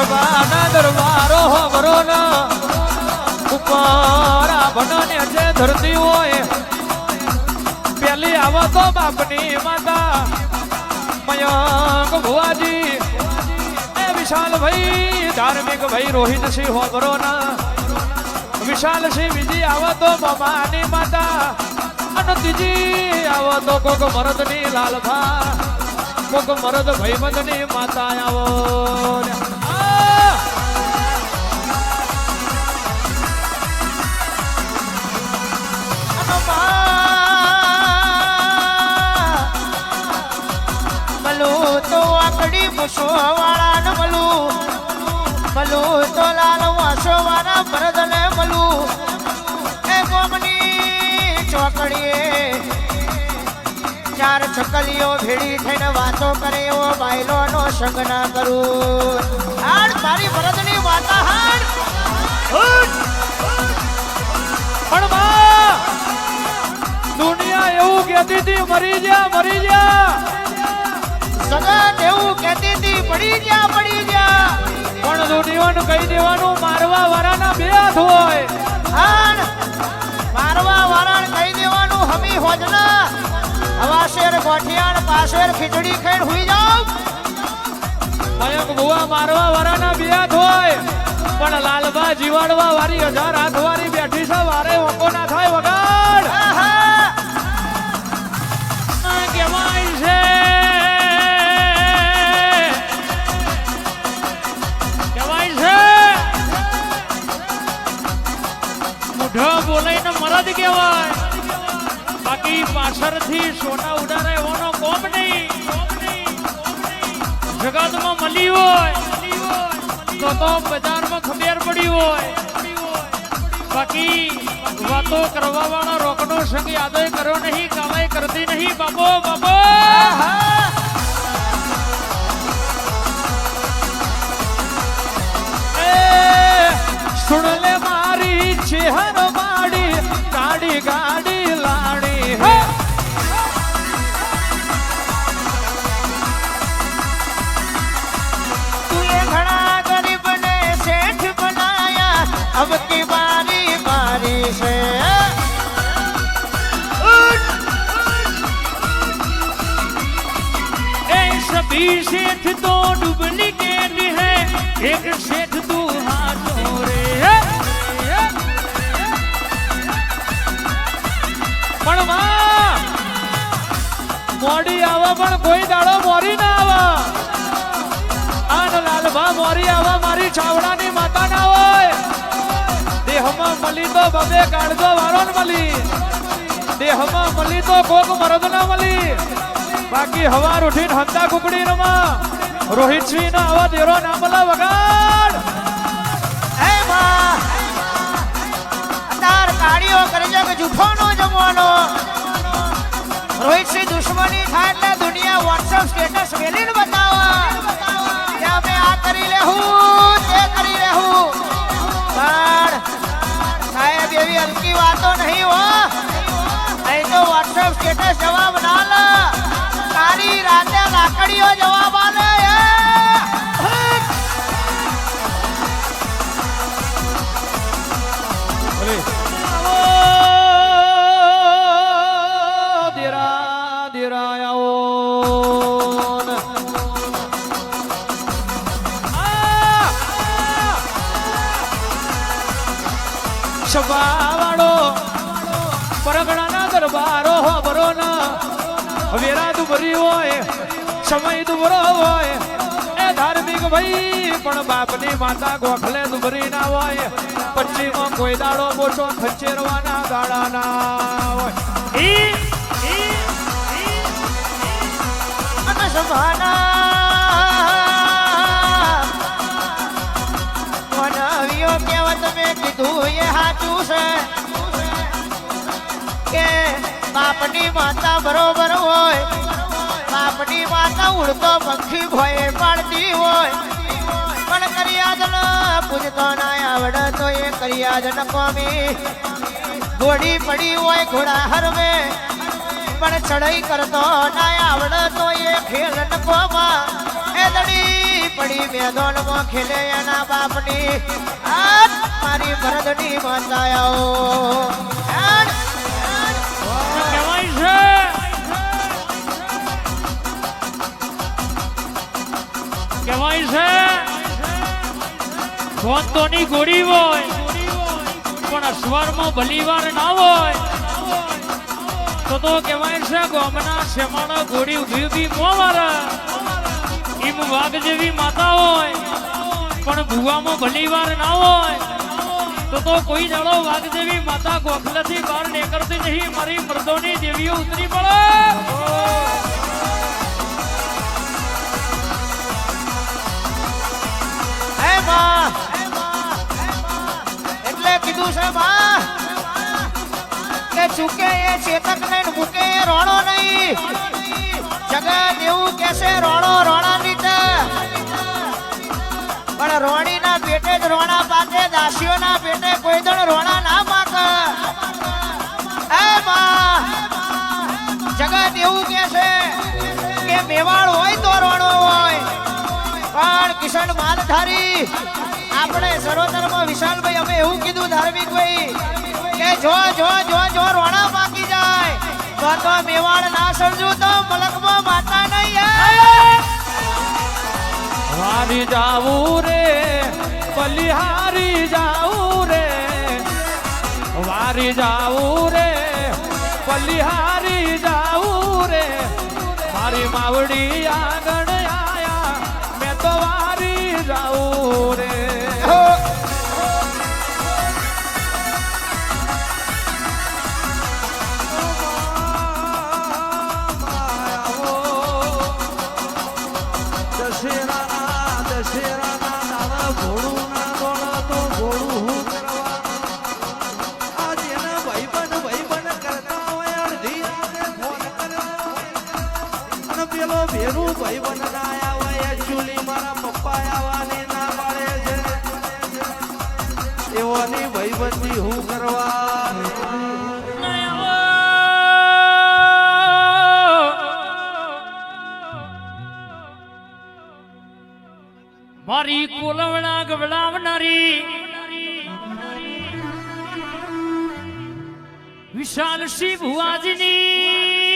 સભાના દરબારો હબરો ના ઉપર ભણને જે ધરતી હોય પેલી આવો તો બાપની માતા મયંક ભુવાજી એ વિશાલ ભાઈ ધાર્મિક ભાઈ રોહિત સિંહ હોબરો ના વિશાલ સિંહ બીજી આવો તો મમાની માતા અને ત્રીજી આવો તો કોક મરદની લાલભા કોક મરદ ભાઈબંધની માતા આવો વાળા ને મળું મળું તો લાલ વાસો વાળા ભરતને મળું એ ગોમની ચોકડીએ ચાર છકલીઓ ભેડી થઈને વાતો કરે એવો બાયલો નો સંગ ના કરું હાડ મારી ભરતની વાતા હાડ પણ દુનિયા એવું કહેતી હતી મરી જા સગત એવું કહેતી હતી પડી જા પણ દુનિયાનું કહી દેવાનું મારવા વાળાના બે હાથ હોય હાડ મારવા વાળાને કહી દેવાનું હમી હોજના હવા શેર ગોઠિયાણ પાશેર ખીચડી ખાઈને હુઈ જાવ મયંક ભુવા મારવા વાળાના બે હાથ હોય પણ લાલબા જીવાડવા વાળી 1000 હાથ વાળી બેઠી છે વારે ઓકો ના થાય વગાડ કેવાય છે બોલાઈને મરદ કહેવાય બાકી પાછળથી સોના ઉડાડે એવાનો કોમ નહીં જગતમાં મળી હોય તો બજારમાં ખબર પડી હોય બાકી વાતો કરવા વાળા રોકનો સંગ યાદો કર્યો નહીં કાલે કરતી નહીં બાબો સુન લે મારી ચેહર માડી ગાડી લાડી હે તુએ ઘણા ગરીબ ને શેઠ બનાયા अब की बारी से ए सभी सेठ तो डुप्लीकेट है एक सेठ तू हाथ रे પણ મોડી આવા પણ કોઈ દાડો મોરી ના આવા આન લાલભા મોરી આવા મારી ચાવડાની માતા ના હોય દેહમાં મળી તો બબે કાળજો વારો ન મળી દેહમાં મળી તો કોક મરદ ના મળી બાકી હવાર ઉઠીને હંતા કુકડી રમા રોહિતસિંહ ના આવા દેરો ના મલા વગાડ હે માં તાર કાળીઓ કરી જો કે જૂઠો નો જમવાનો રોહિતસિંહ દુશ્મની થાય એટલે દુનિયા WhatsApp સ્ટેટસ મેલીને બતાવા કે અમે આ કરી લેહું તે કરી લેહું પણ સાહેબ એવી હલકી વાતો નહીં હો નહીં તો WhatsApp સ્ટેટસ જવાબ ના લે તારી રાતે લાકડીઓ જવાબ આલે સભાવાળો પરગણાના દરબારો હોબરો ના વેરા દુબરી હોય સમય દુબરો હોય એ ધાર્મિક ભાઈ પણ બાપની માતા ગોખલે દુબરી ના હોય પચ્ચીમાં કોઈ દાડો બોચો ખંચેરવાના ગાળા ના હોય કે બાપની માતા બરોબર હોય બાપની માતા ઉડતો પંખી ભોય પાડતી હોય પણ કરિયાદન પૂજતો ના આવડે તો એ કરિયાદન કોમી ઘોડી પડી હોય ઘોડા હરવે પણ ચડાઈ કરતો ના આવડે તો એ ખેલ ન કોમા એ દડી પડી મેદાનમાં ખેલે એના બાપની આજ મારી ભરતની માતાઓ કહેવાય છે કહેવાય છે ગોંતોની ગોળી હોય પણ અસવારમાં ભલીવાર ના હોય તો કહેવાય છે ગોમના શેમાળા ગોળી ઉભી ઉભી મોવારા એમ વાઘ જેવી માતા હોય પણ ભુવામાં ભલીવાર ના હોય તો કોઈ દાડો વાઘ જેવી માતા ગોખલેથી બહાર નીકળતી નહીં મારી મર્દોની દેવીઓ ઉતરી પડે એટલે કીધું છે બા કે ચૂકે એ ચેતક ને મૂકે એ રોણો નહીં જગત એવું કેસે રોણો રોણા નીચે પણ રોણી ના પેટે જ રોણા પાકે દાસીઓ ના પેટે કોઈ દણ રોણા ના પાકે એ બા જગત એવું કેસે કે મેવાડ હોય તો રોણો હોય પણ કિશન માલધારી આપણે સરોવરમાં વિશાલભાઈ અમે એવું કીધું ધાર્મિક ભાઈ કે જો જો જો જો રોણા બાકી જાય તો મેવાડ ના સમજુ તો મલકમાં માતા નહીં હારી જાવું રે બલિહારી જાવું રે વારી જાવું રે બલિહારી જાવું રે મારી માવડી આગળ આયા મેં તો વારી જાવું રે ભાઈબંધી હું કરવા મારી કોલવણા ગવડાવનારી વિશાલ સિંહ ભુવાજીની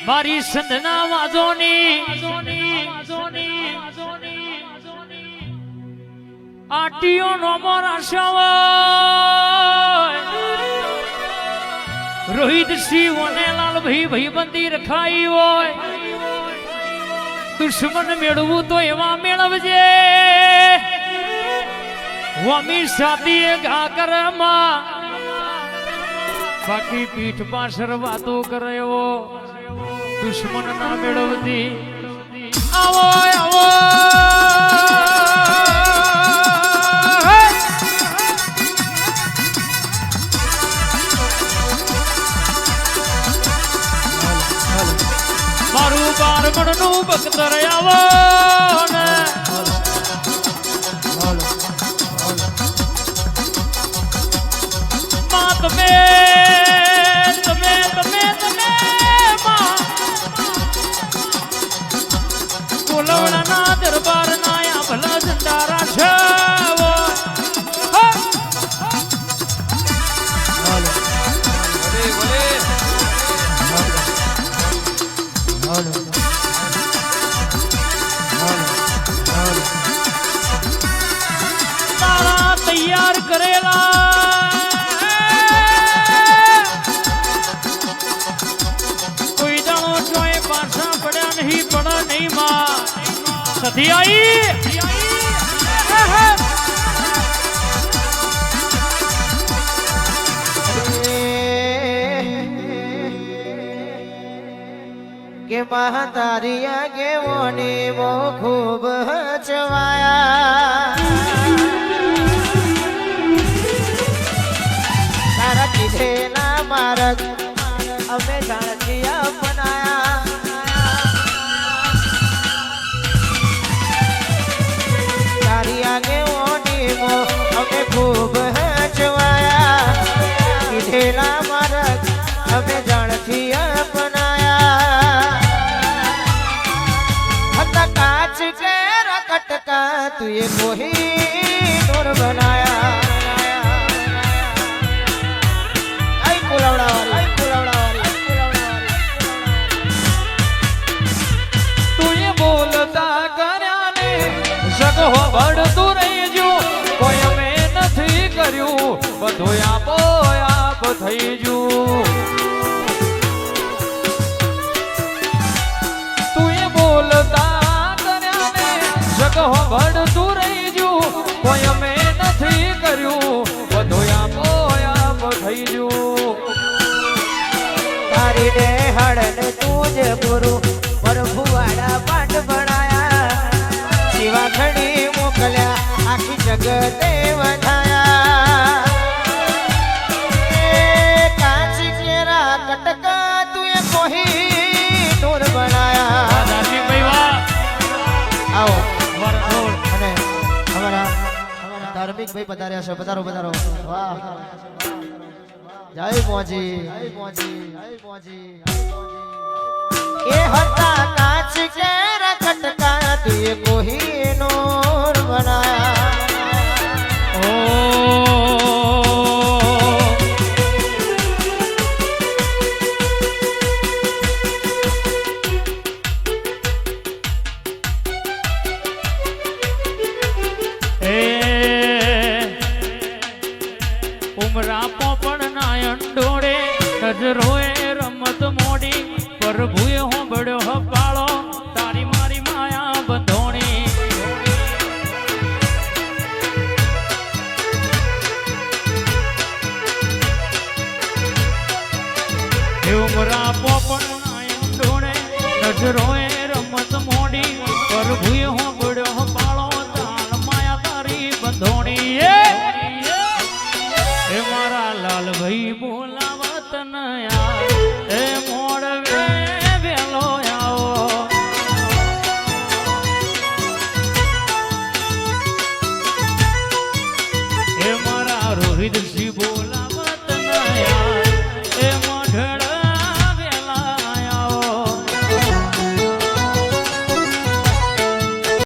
મારી સંધના વાજોની આટીઓ નોમો રાશાવાય રોહિત સિંહ વનેલાલ ભાઈ ભાઈબંધી રખાઈ હોય દુશ્મન મેળવું તો એવા મેળવજે વમી સાદી ઘાકરમાં બાકી પીઠ પાછળ વાતો કરે એવો દુશ્મન ના મેળવતી આવો આવો મારું બારમણનું બખ્તર આવો ને માં તમે કોલવડાના દરબાર ના ભલા ઝંડારા છે તારા તૈયાર કરેલા કોઈ દાણો ચોય પાછા પડ્યા નહીં પડા નહીં માં સધી આઈ કે મહાતારી આગેવાની મો ખૂબ ચવાયા તારા કીધેલા માર્ગ અમે જાણથી અપનાયા તારી આગેવાની મો અમે ખૂબ ચવાયા કીધેલા માર્ગ અમે જાણથી અપનાયા તુએ કોહિનૂર બનાયા આઈ કુલાવડાવાળી તું એ બોલતા કર્યા ને જગ હોબળતું રહી ગયું કોઈ અમે નથી કર્યું બધું આપો આપ થઈ ગયું તું એ બોલતા કર્યા ને જગ હોબળતું રહી ગયું કોઈ અમે નથી કર્યું બધું આપો આપ થઈ ગયું તારી ને હળને તું જ ગુરુ પ્રભુવાડા પાઠ ભણાયા શિવા ઘડી મોકલ્યા આખી જગતે વધાયા એ કાચ કેરા કટકા તુએ કોહિનૂર બનાયા આવો અને અમારા ધાર્મિક ભાઈ પધાર્યા છે પધારો પધારો વાહ જય મોજી એ હતા કાચ કેરા કટકા તુએ કોહિનૂર બનાયા ઉમરા પોપણ નાયણ ડોળે નજરોએ રમત મોડી પ્રભુએ હોંભળ્યો હપાળો તારી મારી માયા બંધોણી હે ઉમરા પોપણ નાયણ ડોળે નજરોએ રમત મોડી પ્રભુએ હોંભળ્યો હપાળો તાણ માયા તારી બંધોણી એ મારા લાલ ભાઈ બોલાવત ન યાર એ મોડવે વેલો આવો એ મારા રોહિત